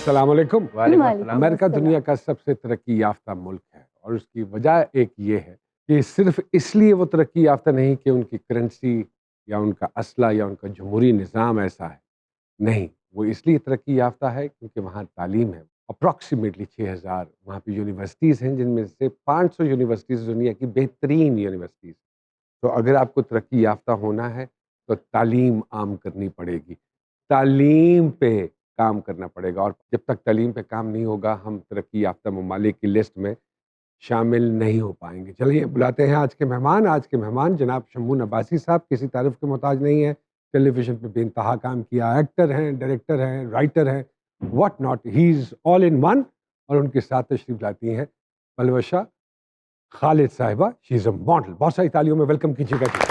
अस्सलाम वालेकुम। वालेकुम अमेरिका दुनिया का सबसे तरक्की याफ्ता मुल्क है और उसकी वजह एक ये है कि सिर्फ इसलिए वो तरक्की याफ्ता नहीं कि उनकी करेंसी या उनका असला या उनका जमहूरी निज़ाम ऐसा है, नहीं, वो इसलिए तरक्की याफ्ता है क्योंकि वहाँ तालीम है। अप्रॉक्सीमेटली 6000 वहाँ पे यूनिवर्सिटीज़ हैं, जिनमें से 500 यूनिवर्सिटीज़ दुनिया की बेहतरीन यूनिवर्सिटीज़। तो अगर आपको तरक्की याफ्ता होना है तो तालीम आम करनी पड़ेगी, तालीम पे काम करना पड़ेगा, और जब तक तालीम पे काम नहीं होगा हम तरक्की याफ्ता ममालिक की लिस्ट में शामिल नहीं हो पाएंगे। चलिए बुलाते हैं आज के मेहमान। आज के मेहमान जनाब शम्मून अब्बासी साहब किसी तारीफ के मोहताज नहीं है। टेलीविज़न पे बेइंतहा काम किया, एक्टर हैं, डायरेक्टर हैं, राइटर हैं, what not, he is all in one. और उनके साथ तशरीफ़ लाती हैं पलवशा खालिद साहिबा, शी इज़ अ मॉडल। बहुत सारी तालियों में वेलकम कीजिएगा जी।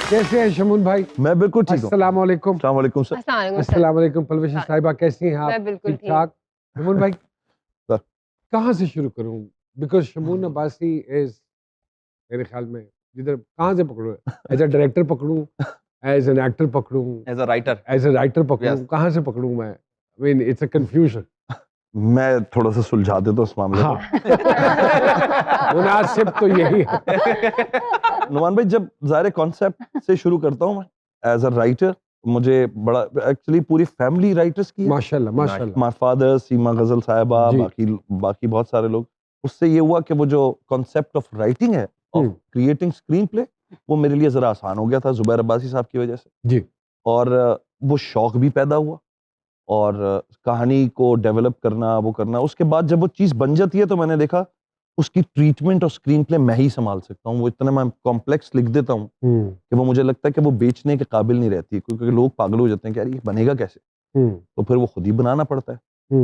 कैसे हैं शमून भाई? मैं बिल्कुल ठीक हूँ। अस्सलाम वालेकुम। अस्सलाम वालेकुम सर। अस्सलाम वालेकुम। पलवशा साहिबा कैसी हैं आप? मैं बिल्कुल ठीक ठाक। शमून भाई सर। कहाँ से शुरू करूँ? बिकॉज शमून अब्बासी इज मेरे ख्याल में जिधर कहाँ से पकड़ूं? एज अ डायरेक्टर पकड़ूं, एज एन एक्टर पकड़ूं, as a writer, as a writer पकड़ूं, Yes. कहाँ से पकड़ूं मैं? I mean it's a confusion. मैं थोड़ा सा सुलझा देता हूँ इस मामले को। हाँ मुनासिब तो यही है। नुमान भाई, जब ज़ाहिर कॉन्सेप्ट से शुरू करता हूँ मैं एज अ राइटर, मुझे बड़ा एक्चुअली पूरी फैमिली राइटर्स की है। माशाल्लाह माशाल्लाह। माय फादर, सीमा गजल साहिबा, जी। बाकी बहुत सारे लोग। उससे ये हुआ कि वो जो कॉन्सेप्ट ऑफ राइटिंग है, ऑफ क्रिएटिंग स्क्रीन प्ले, वो मेरे लिए ज़रा आसान हो गया था जुबैर अब्बासी साहब की वजह से। जी। और वो शौक भी पैदा हुआ और कहानी को डेवलप करना, वो करना। उसके बाद जब वो चीज़ बन जाती है तो मैंने देखा उसकी ट्रीटमेंट और स्क्रीन प्ले मैं ही संभाल सकता हूँ। वो इतना मैं कॉम्प्लेक्स लिख देता हूँ कि वो मुझे लगता है कि वो बेचने के काबिल नहीं रहती, क्योंकि लोग पागल हो जाते हैं कि यार ये बनेगा कैसे, तो फिर वो खुद ही बनाना पड़ता है।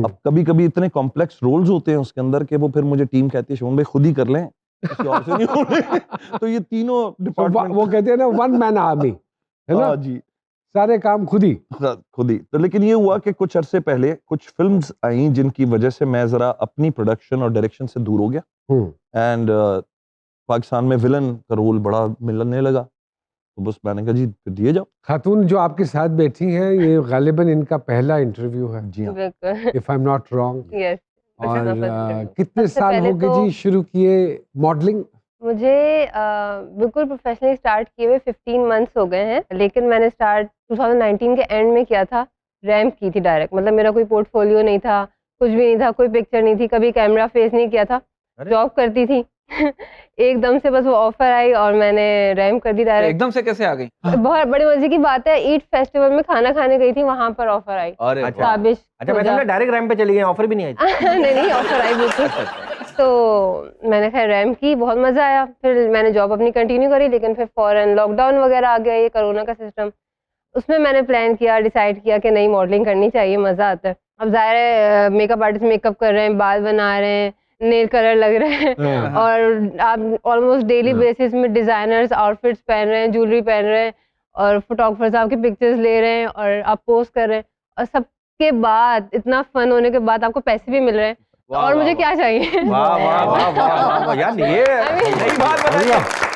अब कभी कभी इतने कॉम्प्लेक्स रोल्स होते हैं उसके अंदर कि वो फिर मुझे टीम कहती है शोन भाई खुद ही कर लें, किसी और से नहीं हो रहे। तो ये तीनों डिपार्टमेंट, वो कहते हैं ना वन मैन आर्मी, है ना? हाँ जी, सारे काम खुद ही। खुद ही। तो लेकिन ये हुआ कि कुछ अरसे पहले कुछ फिल्म्स आई जिनकी वजह से मैं जरा अपनी प्रोडक्शन और डायरेक्शन से दूर हो गया एंड पाकिस्तान में विलन का रोल बड़ा मिलने लगा, तो बस मैंने कहा जी फिर दिए जाओ। खातून जो आपके साथ बैठी हैं ये गालिबन इनका पहला इंटरव्यू है, जी हाँ। If I am not wrong. Yes. और कितने सबसे साल पहले हो गए तो जी शुरू किए मॉडलिंग? मुझे बिल्कुल प्रोफेशनली स्टार्ट किए हुए 15 मंथ्स हो गए हैं, लेकिन मैंने स्टार्ट 2019 के एंड में किया था। रैम्प की थी डायरेक्ट, मतलब मेरा कोई पोर्टफोलियो नहीं था, कुछ भी नहीं था, कोई पिक्चर नहीं थी, कभी कैमरा फेस नहीं किया था, जॉब करती थी। एकदम से बस वो ऑफर आई और मैंने रैम्प कर दी डायरेक्ट। एकदम से कैसे आ गई? बहुत बड़ी मजे की बात है, ईद फेस्टिवल में खाना खाने गई थी, वहां पर ऑफर आई। अरे अच्छा। काबिश अच्छा, मैं समझा डायरेक्ट रैंप पे चली गई, ऑफर भी नहीं आई थी। नहीं ऑफर आई बिल्कुल। तो मैंने खैर रैम्प की, बहुत मजा आया। फिर मैंने जॉब अपनी कंटिन्यू करी, लेकिन फिर फौरन लॉकडाउन वगैरह आ गया, ये कोरोना का सिस्टम। उसमें मैंने प्लान किया, डिसाइड किया कि नहीं मॉडलिंग करनी चाहिए, मजा आता है। अब जाहिर है मेकअप आर्टिस्ट मेकअप कर रहे हैं, बाल बना रहे हैं, नेल कलर लग रहे हैं, और आप ऑलमोस्ट डेली बेसिस में डिजाइनर्स आउटफिट्स पहन रहे हैं, ज्वेलरी पहन रहे हैं, और फोटोग्राफर्स आपके पिक्चर्स ले रहे हैं और आप पोस्ट कर रहे हैं, और सबके बाद इतना फन होने के बाद आपको पैसे भी मिल रहे हैं, और मुझे क्या चाहिए? वाह वाह वाह वाह वाह यार, ये नई बात बताइए।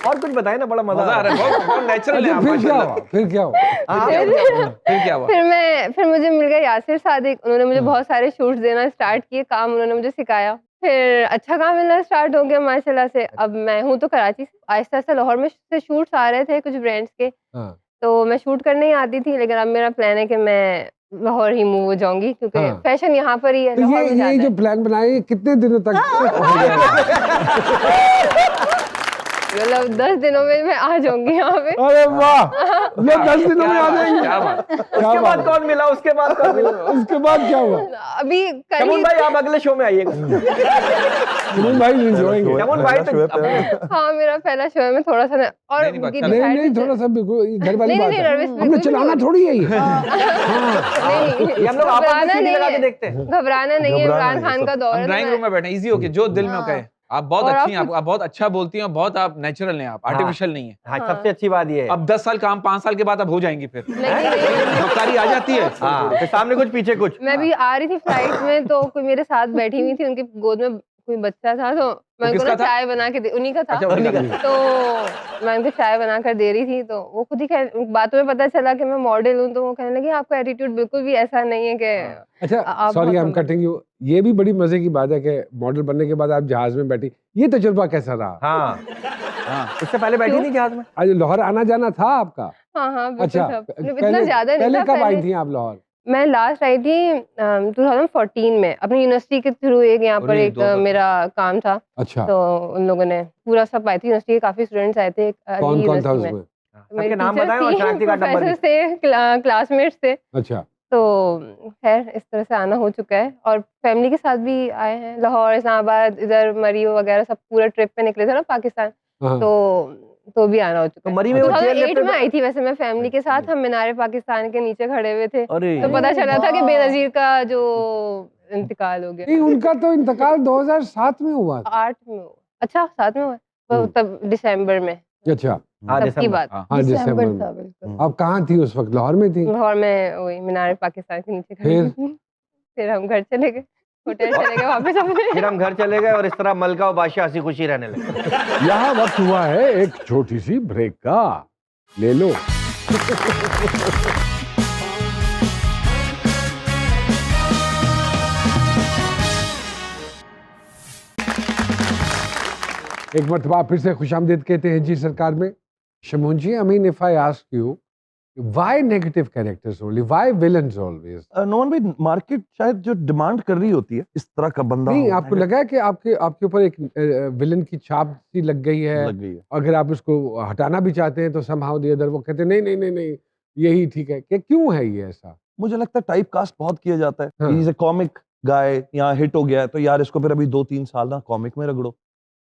और कुछ बताए ना, बड़ा मजा आ रहा है, बहुत नेचुरल है। फिर क्या हुआ? फिर क्या हुआ? फिर क्या हुआ? फिर मुझे मिल गया यासिर सादिक, उन्होंने मुझे बहुत सारे शूट्स देना स्टार्ट किए, काम उन्होंने मुझे सिखाया, फिर अच्छा काम मिलना स्टार्ट हो गया माशाल्लाह से। अब मैं हूँ तो कराची से, आहिस्ता आहिस्ता लाहौर में से शूट्स आ रहे थे कुछ ब्रांड्स के, तो मैं शूट करने ही आती थी, लेकिन अब मेरा प्लान है कि मैं लाहौर ही मूव हो जाऊंगी, क्योंकि फैशन यहाँ पर ही है। तो ये जो प्लान बनाए कितने दिनों तक हो गया? मतलब 10 दिनों में मैं आ जाऊंगी यहाँ पे। अरे वाह, ये 10 दिनों में आ जाएंगे। क्या बात? उसके बाद कौन मिला? उसके बाद कौन मिला? उसके बाद क्या हुआ? अभी शमून भाई आप अगले शो में आइएगा। शमून भाई एंजॉयिंग। शमून भाई तो हाँ, मेरा पहला शो है, मैं थोड़ा सा ना, और नहीं थोड़ा सा घर वाली बात है, nervous हमने चलाना थोड़ी है ये। ये हम लोग आपस में सीढ़ी लगा के देखते हैं। घबराना नहीं है, इमरान खान का दौर है। ड्राइंग रूम में बैठे, इजी हो के जो दिल में कहे। आप बहुत और अच्छी हैं, आप आप बहुत अच्छा बोलती हैं और बहुत आप नेचुरल हैं, आप हाँ। आर्टिफिशियल नहीं है। हाँ, हाँ। सबसे अच्छी बात ये है। अब 10 साल काम 5 साल के बाद अब हो जाएंगी फिर नहीं, बकारी आ जाती है। हाँ, फिर सामने कुछ पीछे कुछ। मैं भी आ रही थी फ्लाइट में तो कोई मेरे साथ बैठी हुई थी, उनकी गोद में कोई बच्चा था तो मैं उनको किसका ना था? चाय बना के दे उन्हीं का था। अच्छा, उन्हीं का था। तो मैं उनको चाय बनाकर दे रही थी तो वो खुद ही बातों में पता चला कि मैं मॉडल हूँ, तो वो कहने लगी आपका एटीट्यूड बिल्कुल भी ऐसा नहीं है कि अच्छा, आप सॉरी बहुत I am Sambhal cutting you, ये भी बड़ी मजे की बात है कि मॉडल बनने के बाद आप जहाज में बैठी, ये तजुर्बा कैसा रहा? हाँ, हाँ, इससे पहले बैठी क्यों? नहीं जहाज में? आज लाहौर आना जाना था आपका? हाँ, हाँ, बिल्कुल अच्छा, था। मतलब इतना पहले ज़्यादा नहीं पहले था, कब आई पहले थी आप लाहौर? मैं लास्ट आई थी 2014 में अपनी यूनिवर्सिटी के थ्रू। एक यहाँ पर अरे, एक 2000 मेरा काम था, अच्छा, तो उन लोगों ने पूरा सब आई थी, यूनिवर्सिटी के काफ़ी स्टूडेंट्स आए थे अली कौन कौन था यूनिवर्सिटी में। उसमें? मेरे सबके नाम टीचर्स बताएं और थी, शांति का नंबर भी। प्रोफेसर्स थे, क्लासमेट्स थे। अच्छा, तो खैर इस तरह से आना हो चुका है और फैमिली के साथ भी आए हैं। लाहौर, इस्लामाबाद, इधर मरीो वगैरह सब पूरा ट्रिप पे निकले थे ना पाकिस्तान, हाँ, तो भी आना हो चुका तो है। मरी में वो चेयर 2008 में लिफ्ट आई थी वैसे मैं फैमिली के साथ, हम मीनार पाकिस्तान के नीचे खड़े हुए थे, अरे तो पता चला था कि बेनज़ीर का जो इंतकाल हो गया। नहीं उनका तो इंतकाल 2007 में हुआ था। 8 में हुआ। अच्छा 7 में हुआ? तो हम्म। तब दिसंबर में, अच्छा, हाँ, तब की दिसंबर। बात। हाँ। हाँ दिसंबर दिसंबर था में। बिल्कुल। आप कहाँ थी उस वक्त? लाहौर में थी? लाहौर में वही मीनार पाकिस्तान के नीचे खड़ी फिर? थी। फिर हम घर चले गए, होटल चले गए वापस अपने। फिर हम घर चले गए और इस तरह मलका और बादशाह हंसी खुशी रहने लगे। यहाँ वक्त हुआ है एक छोटी सी ब्रेक का, ले लो। एक मरतबा फिर से खुशामदीद कहते हैं जी सरकार में। शमून जी, I mean if I ask you, why negative characters only? Why villains always? Noman भाई, मार्केट शायद जो डिमांड कर रही होती है इस तरह का बंदा नहीं, हो, आपको लगा है कि आपके आपके ऊपर एक विलन की छाप सी लग गई है? लग गई है। अगर आप उसको हटाना भी चाहते हैं तो somehow the other वो कहते हैं नहीं नहीं नहीं नहीं यही ठीक है। क्या क्यों है ये ऐसा? मुझे लगता है टाइप कास्ट बहुत किया जाता है। हाँ। इज ए कॉमिक गाय, यहाँ हिट हो गया है तो यार इसको फिर अभी 2-3 साल ना कॉमिक में रगड़ो।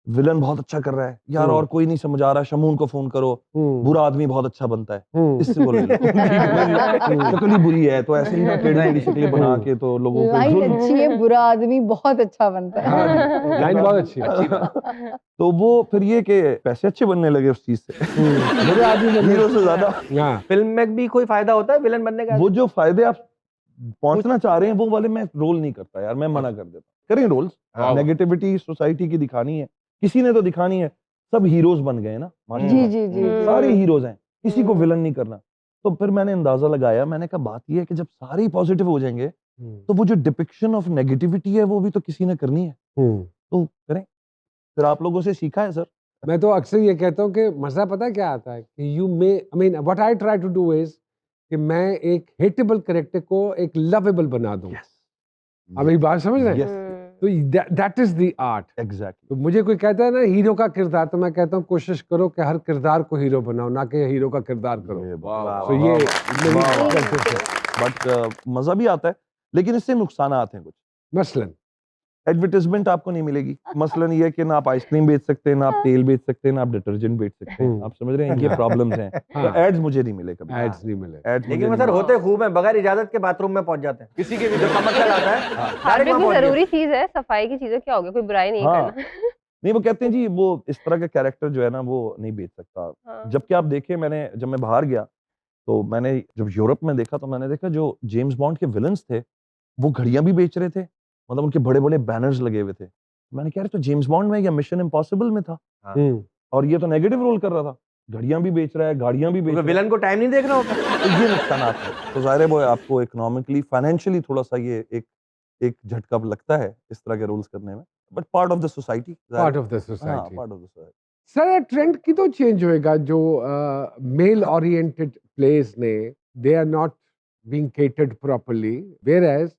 विलन बहुत अच्छा कर रहा है यार, और कोई नहीं समझ आ रहा, शमून को फोन करो, बुरा आदमी बहुत अच्छा बनता है, इससे वो ले लो। शक्ल ही बुरी है तो ऐसे ही ना टेढ़ी शक्लें बना के तो लोगों को लाइन जुल्म। अच्छी है, बुरा आदमी बहुत अच्छा बनता है। हाँ, लाइन बहुत अच्छी है। तो वो फिर ये कि पैसे अच्छे बनने लगे उस चीज से, बुरे आदमी बनने- हीरो से ज्यादा। हाँ, फिल्म में भी कोई फायदा होता है विलन बनने का? वो जो फायदे आप पहुंचना चाह रहे हैं वो वाले मैं रोल नहीं करता यार, मैं मना कर देता। करें रोल्स, हाँ। नेगेटिविटी सोसाइटी की दिखानी है, किसी ने तो दिखानी है। सब हीरोज बन गए ना माशाल्लाह। जी जी जी जी। सारे हीरोज हैं, किसी को विलन नहीं करना। तो फिर मैंने अंदाजा लगाया, मैंने कहा बात ये है कि जब सारे पॉजिटिव हो जाएंगे तो वो जो डिपिक्शन ऑफ नेगेटिविटी है वो भी तो किसी ने करनी है, तो करें। फिर आप लोगों से सीखा है सर। मैं तो अक्सर ये कहता हूँ कि मजा पता है क्या आता है कि you may I mean what I try to do is कि मैं एक हेटेबल कैरेक्टर को एक लवेबल बना दूं। आप मेरी बात समझ रहे हैं? Yes. तो that is the art. Exactly. तो मुझे कोई कहता है ना हीरो का किरदार, तो मैं कहता हूँ कोशिश करो कि हर किरदार को हीरो बनाओ, ना कि हीरो का किरदार करो। तो ये बट मजा भी आता है, लेकिन इससे नुकसान हैं कुछ। मसलन एडवर्टाइजमेंट आपको नहीं मिलेगी। मसलन ये कि ना आप आइसक्रीम बेच सकते हैं, ना आप तेल बेच सकते हैं, ना आप डिटर्जेंट बेच सकते हैं। आप समझ रहे हैं, ये प्रॉब्लम्स हैं। तो हाँ। एड्स मुझे नहीं मिले कभी। एड्स नहीं मिले। एड्स लेकिन वो सर होते खूब हैं, बगैर इजाजत के बाथरूम में पहुंच जाते हैं। किसी के भी जो कमर्शियल आता है डायरेक्ट हार्पिक वहां भी पहुंच जरूरी चीज है, सफाई की चीज है, क्या हो गया, कोई बुराई नहीं हाँ। करना। नहीं, वो कहते हैं जी वो इस तरह का कैरेक्टर जो है ना वो नहीं बेच सकता। हाँ। जबकि आप देखें, मैंने जब मैं बाहर गया तो मैंने जब यूरोप में देखा तो मैंने देखा जो जेम्स बॉन्ड के विलन्स थे वो घड़ियां भी बेच रहे थे, मतलब उनके बड़े बड़े बैनर्स लगे हुए थे। मैंने कहा तो जेम्स बॉन्ड में या मिशन इम्पॉसिबल में था, और ये तो नेगेटिव रोल कर रहा था, घड़ियां भी बेच रहा है, गाड़ियां भी बेच रहा है। विलन को टाइम नहीं देखना होता। तो ये नुकसानात हैं। तो जाहिर है वो आपको इकोनॉमिकली फाइनेंशियली थोड़ा सा ये एक झटका लगता है इस तरह के रूल्स करने में, but part of the society. Part of the हाँ, society. Part of the society. Sir trend की तो चेंज होएगा जो मेल ओरिएंटेड प्लेस ने they are not being catered properly, whereas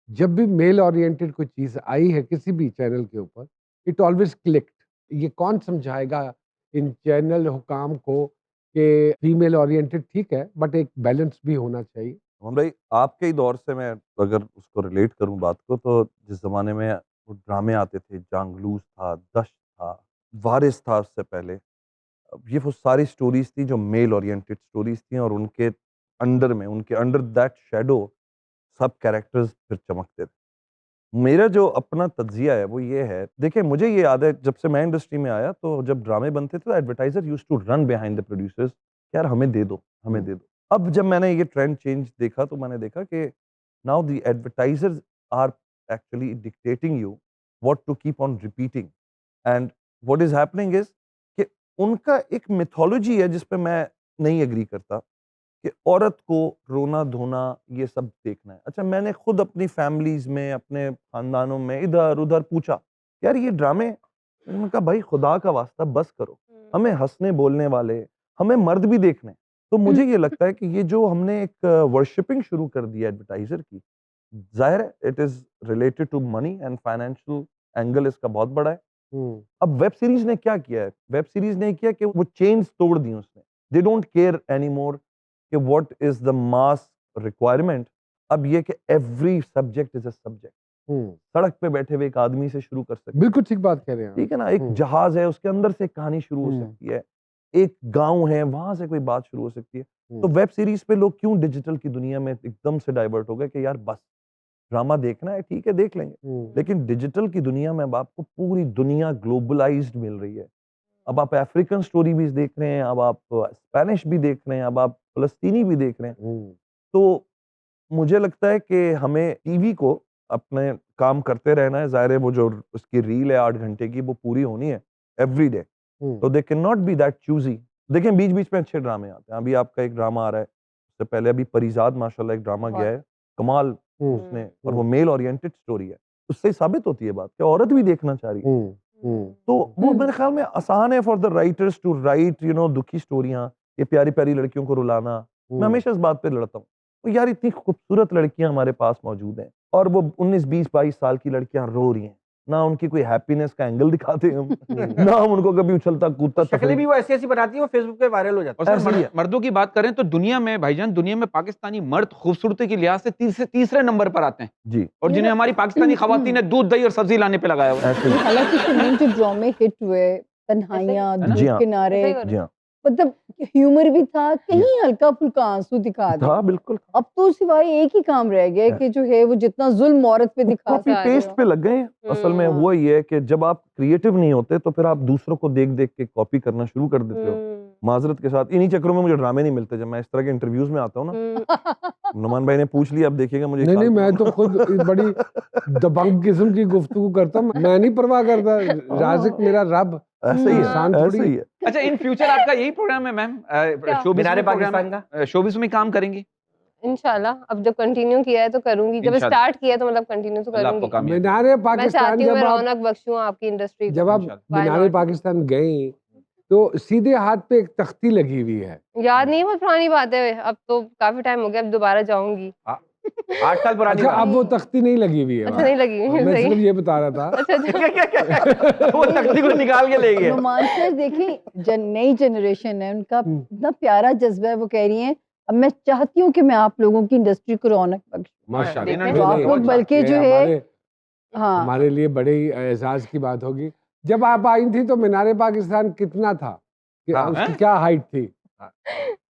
जब भी मेल ओरिएंटेड कोई चीज आई है किसी भी चैनल के ऊपर, इट ऑलवेज क्लिक्ड। ये कौन समझाएगा इन चैनल हुकाम को कि फीमेल ओरिएंटेड ठीक है बट एक बैलेंस भी होना चाहिए। हम भाई आपके ही दौर से मैं अगर उसको रिलेट करूं बात को, तो जिस जमाने में वो ड्रामे आते थे, जांगलूस था, दश था, वारिस था, उससे पहले ये वो सारी स्टोरीज थी जो मेल ओरिएंटेड स्टोरीज थी, और उनके अंडर दैट शेडो सब कैरेक्टर्स फिर चमकते थे। मेरा जो अपना तज्जिया है वो ये है, देखिए मुझे ये याद है जब से मैं इंडस्ट्री में आया तो जब ड्रामे बनते थे तो advertiser used to run behind the producers, यार हमें दे दो, हमें दे दो। अब जब मैंने ये ट्रेंड चेंज देखा तो मैंने देखा कि now the advertisers are actually dictating you what to keep on repeating, and what is happening is कि उनका एक मिथोलॉजी है जिस पे मैं नहीं एग्री करता कि औरत को रोना धोना ये सब देखना है। अच्छा, मैंने खुद अपनी फैमिलीज में, अपने खानदानों में इधर उधर पूछा, यार ये ड्रामे, मैंने कहा भाई खुदा का वास्ता बस करो, हमें हंसने बोलने वाले, हमें मर्द भी देखने। तो मुझे ये लगता है कि ये जो हमने एक वर्शिपिंग शुरू कर दी एडवर्टाइजर की, जाहिर है it is related to money and financial angle इसका बहुत बड़ा है। अब वेब सीरीज ने क्या किया है, वेब सीरीज ने किया कि वो चेन्स तोड़ दी उसने, they don't care any more कि what is the mass requirement. अब ये कि every subject is a subject, सड़क पे बैठे हुए एक आदमी से शुरू कर सकते हैं, बिल्कुल ठीक बात कह रहे हैं आप। ठीक है ना, एक जहाज है उसके अंदर से एक कहानी शुरू हो सकती है, एक गांव है वहां से कोई बात शुरू हो सकती है। तो वेब सीरीज पे लोग क्यों डिजिटल की दुनिया में एकदम से डाइवर्ट हो गए कि यार बस ड्रामा देखना है, ठीक है देख लेंगे, लेकिन डिजिटल की दुनिया में अब आपको पूरी दुनिया ग्लोबलाइज्ड मिल रही है। अब आप अफ्रीकन स्टोरी भी देख रहे हैं, अब आप स्पेनिश भी देख रहे हैं, अब आप फलस्तीनी भी देख रहे हैं। तो मुझे लगता है कि हमें टीवी को अपने काम करते रहना है। जाहिर है वो जो उसकी रील है 8 घंटे की वो पूरी होनी है एवरी डे, तो they can not be that choosy. देखें बीच बीच में अच्छे ड्रामे आते हैं, अभी आपका एक ड्रामा आ रहा है, उससे पहले अभी परिजाद माशाल्लाह एक ड्रामा गया है, कमाल उसने, और वो मेल ओरिएंटेड स्टोरी है, उससे साबित होती है बात कि औरत भी देखना चाह रही है। तो वो मेरे ख्याल में आसान है for the writers to write दुखी स्टोरियां, ये प्यारी प्यारी लड़कियों को रुलाना। मैं हमेशा इस बात पे लड़ता हूँ, तो यार इतनी खूबसूरत लड़कियां हमारे पास मौजूद हैं और वो 19, 20, 22 साल की लड़कियां रो रही हैं, ना उनकी कोई हैप्पीनेस का एंगल दिखाते हम ना हम उनको कभी उछलता कूदता शक्लें भी वो ऐसी ऐसी बनाती है, वो फेसबुक पे वायरल हो जाती और है। सर ऐसे ही है। मर्दों की बात करें तो दुनिया में भाईजान, दुनिया में पाकिस्तानी मर्द खूबसूरती के लिहाज से तीसरे नंबर पर आते हैं, जी, और जिन्हें हमारी पाकिस्तानी खवातीन ने दूध दही और सब्जी लाने पे लगाया हुआ है। ऐसे ही। हालांकि फिल्म जो ड्रामे हिट हुए, तन्हाइयां, है ना? जी धूप हाँ। किनारे, ऐसा ही हो रहा जी हाँ, मतलब ह्यूमर भी था, कहीं हल्का फुल्का आंसू दिखा दे। था बिल्कुल। अब तो सिवाय एक ही काम रह गया है कि जो है वो जितना जुल्म औरत पे दिखा कॉपी सकते पेस्ट हो। पे लग गए हैं। असल में हुआ ये है कि जब आप क्रिएटिव नहीं होते तो फिर आप दूसरों को देख देख के कॉपी करना शुरू कर देते हो। माजरत के साथ इन्हीं चक्करों में मुझे ड्रामे नहीं मिलते। जब मैं इस तरह के इंटरव्यूज में आता हूँ ना, नुमान भाई ने पूछ लिया, अब देखिएगा मुझे नहीं नहीं, साल मैं तो खुद बड़ी दबंग किस्म की गुफ्तगू करता हूँ, मैं नहीं परवाह करता, राज़िक मेरा रब, ऐसे ही है, इंसान ऐसे थोड़ी। ही है। अच्छा, इन फ्यूचर आपका यही प्रोग्राम है मैम, शोबिस मीनारे में प्रोग्राम पाकिस्तान है, शोबिस में काम करेंगी इंशाल्लाह। अब जब कंटिन्यू किया है तो करूंगी, जब इंशाल्लाह। स्टार्ट किया है तो मतलब कंटिन्यू तो अल्लाह आपको करूंगी। कामयाब मीनारे मैं पाकिस्तान चाहती हूँ मैं जब आप रौनक बख्शूं आपकी इंडस्ट्री जब को। आप Why मीनारे not? पाकिस्तान गई तो सीधे हाथ पे एक तख्ती लगी हुई है। याद नहीं है, बहुत पुरानी बात है, अब तो काफी टाइम हो गया, अब दोबारा जाऊंगी। 8 साल पुरानी अच्छा, बात। अब वो तख्ती नहीं लगी हुई है अच्छा वहाँ। नहीं लगी, मैं सही सिर्फ है। ये बता रहा था। अच्छा अच्छा। क्या वो तख्ती को निकाल के ले गए। नुमान सर देखिए, नई जनरेशन है, उनका इतना प्यारा जज्बा है, वो कह रही हैं अब मैं चाहती हूँ कि मैं आप लोगों की इंडस्ट्री को रौनक बख्शूं। माशाल्लाह। देखें। तो आप लोग बल्कि जो है हाँ हमारे लिए बड़े ही एजाज की बात होगी। जब आप आई थी तो मीनारे पाकिस्तान कितना था, कि हाँ, उसकी हैं? क्या हाइट थी?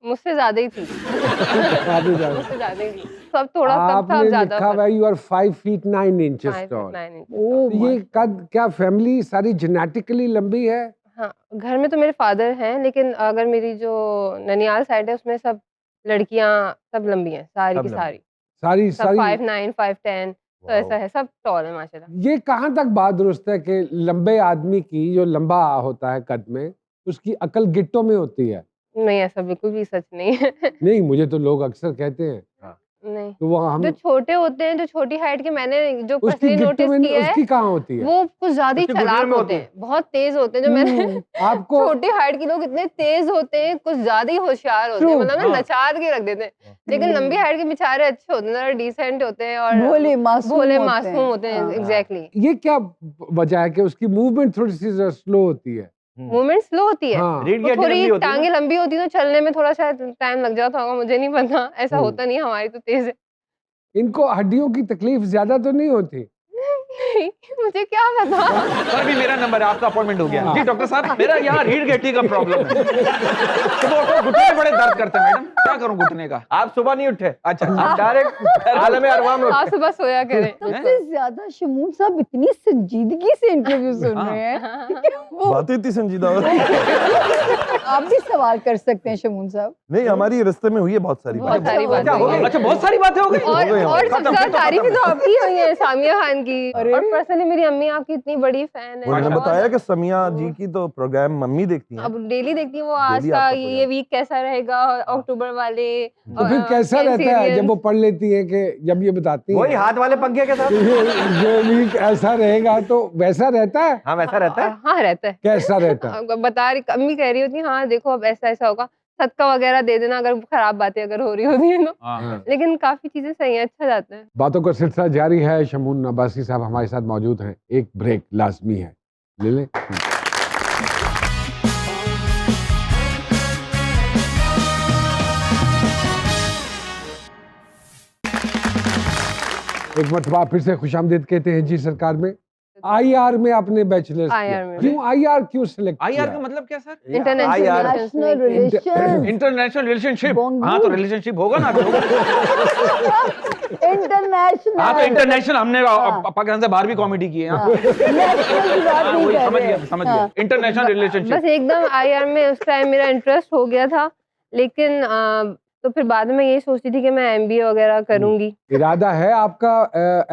मुझसे ज्यादा ही थी, काफी ज्यादा। मुझसे ज्यादा ही थी। सब थोड़ा कम था, आपने अब ज्यादा लिखा हुआ है you are 5 feet 9 inches 5 tall। 9 inch. ओ तो ये कद क्या फैमिली सारी जेनेटिकली लंबी है? हाँ, घर में तो मेरे फादर हैं, लेकिन अगर मेरी जो ननियाल साइड है उसमें सब लड़कियां सब लंबी हैं, सारी सब की लंबी। सारी, सारी सब सारी 5'9", 5'10", तो ऐसा है, सब टॉल है माशाल्लाह। ये कहाँ तक बात दुरुस्त है कि लंबे आदमी की, जो लंबा होता है कद में, उसकी अकल गिट्टों में होती है? नहीं, ऐसा बिल्कुल भी सच नहीं है। नहीं, मुझे तो लोग अक्सर कहते हैं। नहीं, तो वो हम जो छोटे होते हैं, जो छोटी हाइट के, मैंने जो उसकी पर्सनली गिट्टों नोटिस में नहीं, किया है, उसकी कहाँ होती है? वो कुछ ज्यादा ही उसकी घुटनों चालाक में होते होती हैं, बहुत तेज होते हैं। जो मैंने आपको छोटी हाइट के लोग इतने तेज होते हैं, कुछ ज्यादा ही होशियार होते हैं, True, मतलब ना हाँ। नचार के रख देते हैं। लेकिन लंबी हाइट के बेचारे अच्छे होते हैं, जरा डिसेंट होते हैं और भोले मासूम भोले होते मासूम हैं। होते हैं। हाँ। एग्जैक्टली, ये क्या वजह है कि उसकी मूवमेंट थोड़ी सी स्लो होती है? मूवमेंट स्लो होती है, हाँ, रीढ़ की वो हड्डी लंबी थोड़ी होती है टांगे ना। लंबी होती है, तो चलने में थोड़ा सा टाइम लग जाता होगा, मुझे नहीं पता, ऐसा होता नहीं है, हमारी तो तेज है। इनको हड्डियों की तकलीफ ज्यादा तो नहीं होती? गई, मुझे क्या पता। सर अभी मेरा नंबर है, आपका अपॉइंटमेंट हो गया। हाँ। जी डॉक्टर साहब, मेरा यहाँ रीढ़ की हड्डी का प्रॉब्लम है। सुबह उठो, घुटने बड़े दर्द करते हैं मैडम, क्या करूँ घुटने का? आप सुबह नहीं उठे, अच्छा आप डायरेक्ट आलम अरवाम में आप उठे। सुबह सोया करें। सबसे ज्यादा शमून साहब इतनी संजीदगी से इंटरव्यू सुन हाँ। रहे हैं कि वो बातें इतनी संजीदा हो रही है। आप भी सवाल कर सकते हैं शमून साहब। नहीं, हमारी रास्ते में हुई है बहुत सारी बहुत बातें। सारी बातें हो गई। अच्छा बहुत सारी बातें हो गई। और गई और हमारी। सबसे ज्यादा तारीफें तो आपकी हुई है सामिया खान की। अरे। और पर्सनली मेरी अम्मी आपकी इतनी बड़ी फैन है। उन्होंने और बताया कि समिया जी की तो प्रोग्राम मम्मी देखती हैं। अब डेली देखती हूँ वो आज Daily का आपका ये program। वीक कैसा रहेगा, अक्टूबर वाले। तो फिर कैसा रहता है जब वो पढ़ लेती है कि जब ये बताती वही है हाथ वाले पंखे के साथ। ये वीक ऐसा रहेगा तो वैसा रहता है, हाँ वैसा रहता है। हाँ रहता है। कैसा रहता है? बता रही अम्मी कह रही होती है, हाँ देखो अब ऐसा ऐसा होगा, सदका वगैरह दे देना अगर खराब बातें अगर हो रही होती है तो। हाँ। लेकिन काफी चीजें सही है, अच्छा जाता है। बातों का सिलसिला जारी है। शमून अब्बासी साहब हमारे साथ मौजूद हैं। एक ब्रेक लाजमी है, ले लें। एक मरतबा फिर से खुशामदीद कहते हैं जी सरकार में। आईआर में आपने बैचलर्स IR में। क्यों आईआर क्यों सिलेक्ट आईआर किया? का मतलब क्या sir? International national relation international relationship. बोंगू। हाँ तो रिलेशनशिप होगा ना। इंटरनेशनल। हाँ तो इंटरनेशनल, हमने पाकिस्तान से बाहर भी कॉमेडी की है। हाँ। नेशनल की बात नहीं कर समझ रहे गया हैं। समझ गया। International relationship. बस एकदम आईआर में उस टाइम मेरा इंटरेस्ट हो गया था, लेकिन तो फिर बाद में यही सोचती थी कि मैं एमबीए वगैरह करूंगी। इरादा है आपका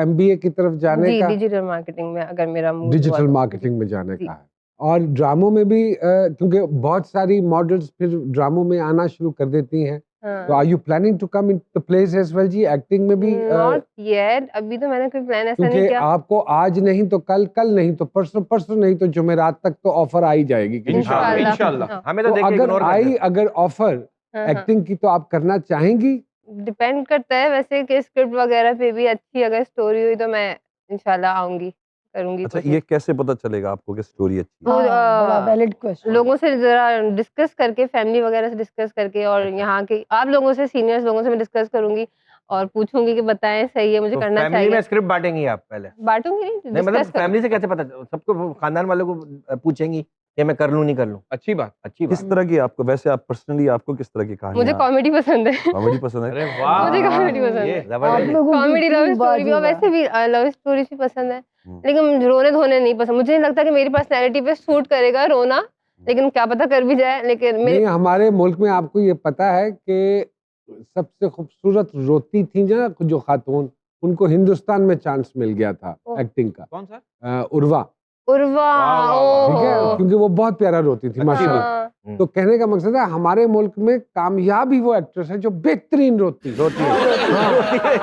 एमबीए की तरफ जाने जी का? डिजिटल मार्केटिंग में अगर मेरा मूड हुआ डिजिटल तो। मार्केटिंग में जाने जी। का है। और ड्रामों में भी क्योंकि बहुत सारी मॉडल्स फिर ड्रामों में आना शुरू कर देती हैं, तो are you planning to come into place as well ji, acting में भी? नॉट येट, अभी तो मैंने कोई प्लान ऐसा नहीं क्योंकि किया। आपको आज नहीं तो कल, कल नहीं तो परसों, परसों नहीं तो जुमेरात तक तो ऑफर आ ही जाएगी कहीं। इंशाल्लाह, इंशाल्लाह। हाँ, हमें तो तो देख के अगर इग्नोर आई, करते अगर ऑफर हाँ, एक्टिंग की तो आप करना चाहेंगी? डिपेंड करता है वैसे कि स्क्रिप्ट वगैरह पे भी अच्छी अगर स्टोरी हुई तो मैं इंशाल्लाह आऊंगी, करूंगी अच्छा, कोशिश। ये कैसे पता चलेगा आपको कि स्टोरी अच्छी है? वो, बड़ा वैलिड क्वेश्चन। लोगों से जरा डिस्कस करके, फैमिली वगैरह से डिस्कस करके, और यहाँ के आप लोगों से, सीनियर्स लोगों से मैं डिस्कस करूंगी और पूछूंगी कि बताएं सही है मुझे तो करना फैमिली चाहिए। में स्क्रिप्ट बांटेंगी आप पहले? बांटूंगी नहीं, नहीं मतलब डिस्कस करूंगी। फैमिली से कैसे पता, सबको खानदान वालों को पूछेंगी कि मैं कर लूं नहीं कर लूं? अच्छी बात। अच्छी किस बात। तरह की आपको, वैसे आप पर्सनली आपको किस तरह की मुझे कहानियां, कॉमेडी पसंद है। कॉमेडी पसंद है? अरे वाह। मुझे comedy पसंद ये है। आप जबरदस्त। लोगों की कॉमेडी, लव इतनी स्टोरी भी, और बात वैसे भी लव स्टोरी भी पसंद है, हम्म। लेकिन रोने धोने नहीं पसंद। मुझे नहीं लगता कि मेरी पर्सनैलिटी पे सूट करेगा रोना, लेकिन क्या पता कर भी जाए। लेकिन मेरे नहीं, हमारे मुल्क में आपको ये पता है कि सबसे खूबसूरत रोती थी जो खातून, उनको हिंदुस्तान में चांस मिल गया था ओह। एक्टिंग का। कौन सर? उर्वा, उर्वा, वाह, वाह, वाह। ठीक है, ओह। क्योंकि वो बहुत प्यारा रोती थी माशाल्लाह। हाँ, तो कहने का मकसद है हमारे मुल्क में कामयाब ही वो एक्ट्रेस है जो बेहतरीन रोती है। रोती है।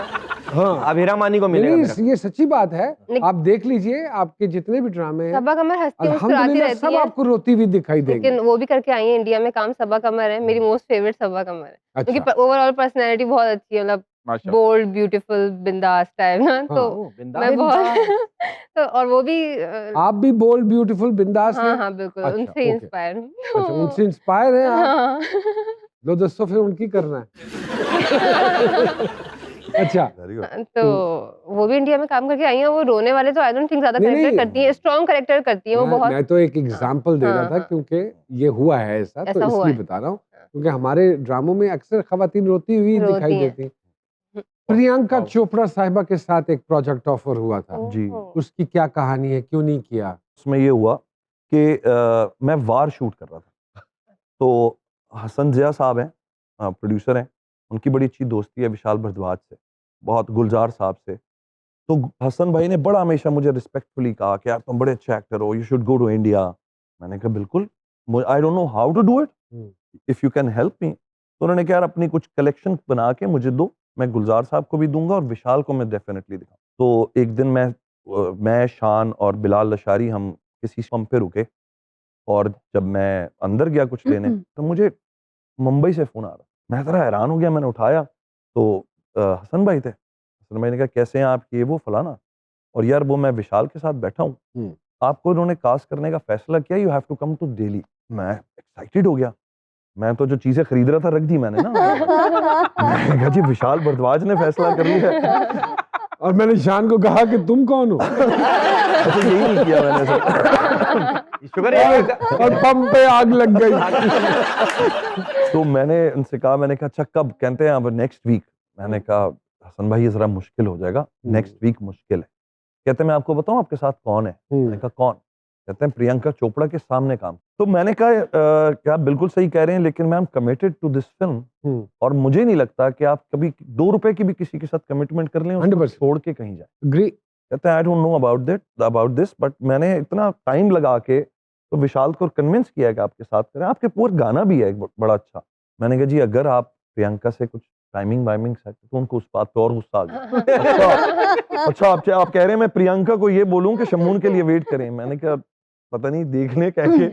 हाँ, अब हीरा मानी को मिलेगा नहीं, मेरा। ये सच्ची बात है। लेकिन- आप देख लीजिए, आपके जितने भी ड्रामे हैं सबा कमर हंसती मुस्कुराती अल्हम्दुलिल्लाह रहती सब है, आपको रोती हुई दिखाई देगी। लेकिन वो भी करके आई है इंडिया में काम। सबा कमर है मेरी मोस्ट फेवरेट, सबा कमर है, अच्छा, क्योंकि ओवरऑल पर्सनैलिटी बहुत अच्छी है, मतलब माशाल्लाह। बोल्ड, ब्यूटीफुल, बिंदास टाइप ना। तो ओह, बिंदास। मैं बहुत तो, और वो भी आप भी बोल्ड, ब्यूटीफुल, बिंदास हाँ हैं। हाँ बिल्कुल अच्छा, उनसे ओके। इंस्पायर हूँ। अच्छा, उनसे इंस्पायर हैं आप? हाँ। लो दोस्तों, फिर उनकी करना है। अच्छा, Very good. तो वो भी इंडिया में काम करके आई हैं। वो रोने वाले तो आई डोंट थिंक ज्यादा नहीं, कैरेक्टर नहीं। करती हैं, स्ट्रॉन्ग कैरेक्टर करती हैं वो बहुत। मैं तो एक एग्जाम्पल दे रहा हाँ, था हाँ। क्योंकि ये हुआ है ऐसा, तो ऐसा हुआ इसलिए है। बता रहा हूँ, क्योंकि हमारे ड्रामों में अक्सर खवातीन रोती हुई रोती दिखाई हैं। देती। प्रियंका वाह। चोपड़ा साहिबा के साथ एक प्रोजेक्ट ऑफर हुआ था, जी। ओहो। उसकी क्या कहानी है, क्यों नहीं किया? उसमें ये हुआ कि मैं वार शूट कर रहा था, तो हसन जिया साहब हैं, प्रोड्यूसर हैं, उनकी बड़ी अच्छी दोस्ती है विशाल भारद्वाज से, बहुत गुलजार साहब से। तो हसन भाई ने बड़ा हमेशा मुझे रिस्पेक्टफुली कहा कि यार तुम बड़े अच्छे एक्टर हो, you should go to India. मैंने कहा बिल्कुल, I don't know how to do it, if you can help me. तो उन्होंने कहा यार अपनी कुछ कलेक्शन बना के मुझे दो, मैं गुलजार साहब को भी दूंगा और विशाल को मैं डेफिनेटली दिखाऊं। तो एक दिन मैं शान और बिलाल लशारी हम किसी पंप पे रुके, और जब मैं अंदर गया कुछ लेने, तो मुझे मुंबई से फोन आ रहा। मैं जरा हैरान हो गया, मैंने उठाया तो हसन भाई थे। हसन भाई ने कहा कैसे हैं आप, ये वो फलाना, और यार वो मैं विशाल के साथ बैठा हूँ, आपको उन्होंने कास्ट करने का फैसला किया, you have to come to Delhi. मैं एक्साइटेड हो गया, मैं तो जो चीजें खरीद रहा था रख दी मैंने ना। मैंने कहा जी विशाल भारद्वाज ने फैसला कर लिया। और मैंने शान को कहा कि तुम कौन हो अच्छा यही नहीं किया मैंने सर। शुक्र है और पंप पे आग लग गई। तो मैंने उनसे कहा, मैंने कहा अच्छा कब? कहते हैं अब नेक्स्ट वीक। मैंने कहा हसन भाई ये जरा मुश्किल हो जाएगा, नेक्स्ट वीक मुश्किल है। कहते हैं मैं आपको बताऊं आपके साथ कौन है? मैंने कहा कौन? कहते हैं प्रियंका चोपड़ा के सामने काम। तो मैंने कहा क्या आप बिल्कुल सही कह रहे हैं, लेकिन मैं am committed to this film और मुझे नहीं लगता कि आप कभी 2 रुपए की भी किसी के साथ कमिटमेंट कर लें, उसको 100% छोड़ के कहीं जाए। Agree. कहते हैं आई don't know about this, but मैंने इतना टाइम लगा के तो विशाल को कन्विंस किया कि आपके साथ करें। आपके पूरा गाना भी है एक बड़ा अच्छा। मैंने कहा जी अगर आप प्रियंका से कुछ टाइमिंग वाइमिंग सेट, तो उनको उस बात पे और गुस्सा आ गया। अच्छा आप कह रहे हैं मैं प्रियंका को ये बोलूं कि शमून के लिए वेट करें? मैंने कहा पता नहीं देख लें कह के,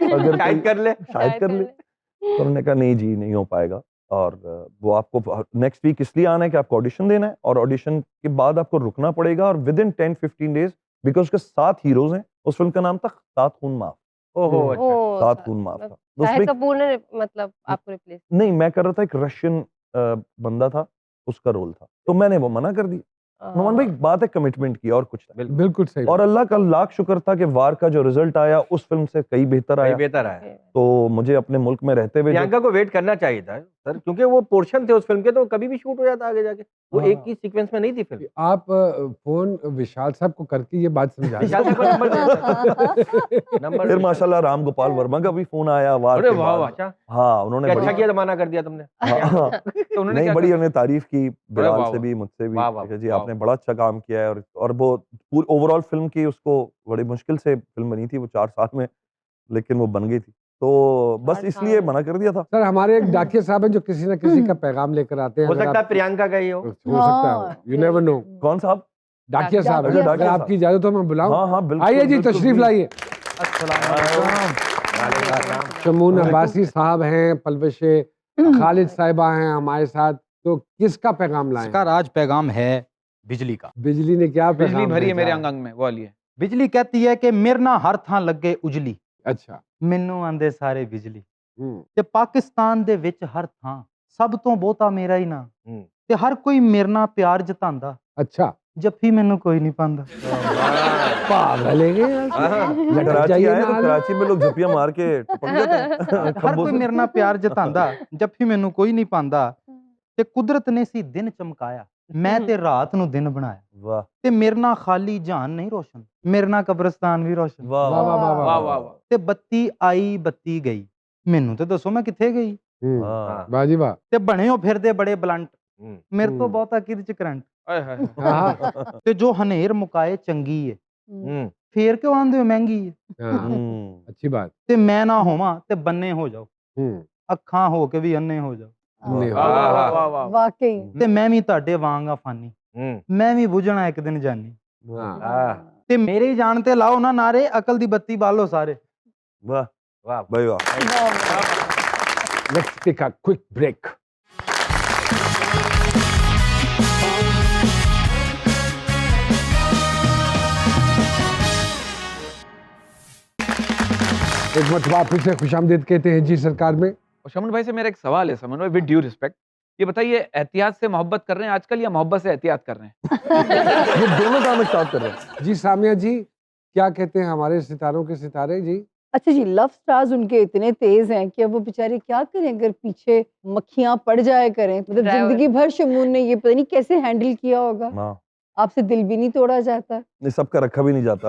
अगर शायद कर ले। शायद कर ले। तो उन्होंने कहा नहीं जी नहीं हो पाएगा, और वो आपको नेक्स्ट वीक इसलिए आना है कि आपको ऑडिशन देना है, और ऑडिशन के बाद आपको रुकना पड़ेगा, और विद इन 10-15 डेज, बिकॉज उसके 7 हीरोज हैं। उस फिल्म का नाम था 7 खून माफ। ओहो अच्छा। ओ 7 खून माफ था। तो शाहिद उसमें कपूर ने मतलब आपको रिप्लेस नहीं, मैं कर रहा था, एक रशियन बंदा था, उसका रोल था, तो मैंने वो मना कर दी। नोमान भाई बात है कमिटमेंट की और कुछ नहीं। बिल्कुल सही और अल्लाह का लाख शुक्र था कि वार का जो रिजल्ट आया उस फिल्म से कई बेहतर आया। बेहतर है। तो मुझे अपने मुल्क में रहते हुए प्रियंका को वेट करना चाहिए था सर, क्योंकि वो पोर्शन थे उस फिल्म के, तो कभी भी शूट हो जाता आगे जाके। वो हाँ। एक ही सीक्वेंस में नहीं थी फिल्म। आप फोन विशाल साहब को करके ये बात समझा विशाल साहब का नंबर दे नंबर। फिर माशाल्लाह राम गोपाल वर्मा का भी फोन आया वार अरे के वाह बाद। अच्छा हाँ उन्होंने अच्छा बड़ी किया, मना कर दिया तुमने। हाँ, तो उन्होंने नहीं क्या बड़ी कहा? उन्होंने तारीफ की, बिलाल वाह, से भी मुझसे भी, वाह, वाह, कि जी वाह। आपने बड़ा अच्छा काम किया है, और वो पूरी ओवरऑल फिल्म की उसको बड़ी मुश्किल से फिल्म बनी थी वो 4 साल में, लेकिन वो बन गई थी। तो बस 4 इसलिए साल। मना कर दिया था। सर हमारे एक डाकिया साहब हैं जो किसी न किसी का पैगाम लेकर आते हैं। हो अगर सकता है आप- प्रियंका का ही हो। हो सकता है, यू नेवर नो। कौन साहब? डाकिया साहब हैं। डाकिया अगर साहब। आपकी इजाजत हो मैं बुलाऊं? हाँ हाँ बिल्कुल। आइए जी बिल्कुल तशरीफ भी। लाइए। वालेकुम शमून अब्बासी साहब हैं, पलवश खालिद साहिबा हैं हमारे साथ। तो किसका पैगाम लाए इसका हैं? राज पैगाम है बिजली का। बिजली ने क्या बिजली पैगाम भरी है भेजा मेरे अंग अंग में, वो वाली है। बिजली कहती है कि मेरे ना हर थां ਲੱਗੇ ਉਜਲੀ, अच्छा। ਮੈਨੂੰ ਆਂਦੇ ਸਾਰੇ ਬਿਜਲੀ, हम्म, ਤੇ ਪਾਕਿਸਤਾਨ ਦੇ ਵਿੱਚ ਹਰ ਥਾਂ ਸਭ ਤੋਂ ਬਹੁਤਾ ਮੇਰਾ ਹੀ ਨਾਂ, हम्म। ਤੇ ਹਰ ਕੋਈ ਮੇਰੇ ਨਾਲ ਪਿਆਰ ਜਤਾਂਦਾ, अच्छा। ਜੱਫੀ ਮੈਨੂੰ ਕੋਈ ਨਹੀਂ ਪਾਉਂਦਾ। पागल है ये यार। हाँ। लटक कराची जाइए आए तो नाल। कराची में लोग झपिया मार के टपक जाते हैं। ਹਰ खम्बों ਕੋਈ से। ਮੇਰੇ ਨਾਲ ਪਿਆਰ ਜਤਾਂਦਾ, ਜੱਫੀ ਮੈਨੂੰ ਕੋਈ ਨਹੀਂ ਪਾਉਂਦਾ, ਤੇ ਕੁਦਰਤ ਨੇ ਸੀ ਦਿਨ ਚਮਕਾਇਆ, ਮੈਂ ਤੇ ਰਾਤ ਨੂੰ ਦਿਨ ਬਣਾਇਆ, वाह ਤੇ ਮੇਰੇ ਨਾਲ ਖਾਲੀ ਜਹਾਨ ਨਹੀਂ ਰੋਸ਼ਨ, ਮੇਰੇ ਨਾਲ ਕਬਰਸਤਾਨ ਵੀ ਰੋਸ਼ਨ, वाह वाह, वाह, वाह, वाह वाह, वाह वाह। ਤੇ ਬੱਤੀ ਆਈ ਬੱਤੀ ਗਈ, ਮੈਨੂੰ ਤੇ ਦੱਸੋ ਮੈਂ ਕਿੱਥੇ ਗਈ, हम्म, वाह। वाह जी वाह। ਤੇ ਬਣੇ ਹੋ ਫਿਰਦੇ ਬੜੇ ਬਲੰਟ, हम्म। ਮੇਰੇ ਤੋਂ ਬਹੁਤਾ ਕਿਹਦੇ ਚ ਕਰੰਟ, आय हाय हाय। हाँ, ਤੇ ਜੋ ਹਨੇਰ ਮੁਕਾਏ ਚੰਗੀ ਏ, हम्म। ਫੇਰ ਕਿਉਂ ਆਂਦੇ ਹੋ ਮਹਿੰਗੀ ਏ, हाँ, हम्म। अच्छी बात। ਤੇ ਮੈਂ ਨਾ ਹੋਵਾਂ ਤੇ ਬੰਨੇ ਹੋ ਜਾਓ, हम्म, ਅੱਖਾਂ ਹੋ ਕੇ ਵੀ ਅੰਨੇ ਹੋ ਜਾਓ, नहीं वाह होगा। वाह वाह वाह वाह। वाकई ਤੇ ਮੈਂ ਵੀ ਤੁਹਾਡੇ ਵਾਂਗ ਆ ਫਾਨੀ, हम्म। ਮੈਂ ਵੀ ਬੁਝਣਾ ਇੱਕ ਦਿਨ ਜਾਨੀ, हाँ, हाँ। ਤੇ ਮੇਰੇ ਹੀ ਜਾਣ ਤੇ ਲਾਓ ਨਾ ਨਾਰੇ, ਅਕਲ ਦੀ ਬੱਤੀ ਬਾਲੋ ਸਾਰੇ। वाह वाह भाई वाह। let's take a quick break. एक मरतबा फिर से खुशामदीद कहते हैं जी सरकार में। और शमन भाई से मेरा एक सवाल है, समन भाई, विद ड्यू रिस्पेक्ट, ये बताइए एहतियात से मोहब्बत कर रहे हैं आजकल या मोहब्बत से एहतियात कर रहे हैं? ये दोनों काम एक साथ कर रहे हैं। जी सामिया जी क्या कहते हैं हमारे सितारों के सितारे जी? अच्छा जी, लव स्टार्स उनके इतने तेज हैं कि अब वो बेचारे क्या करें अगर पीछे मक्खियां पड़ जाए करें। मतलब Driver. जिंदगी भर शमून ने ये पता नहीं कैसे हैंडल किया होगा। हाँ आपसे दिल भी नहीं तोड़ा जाता। नहीं सबका रखा भी नहीं जाता।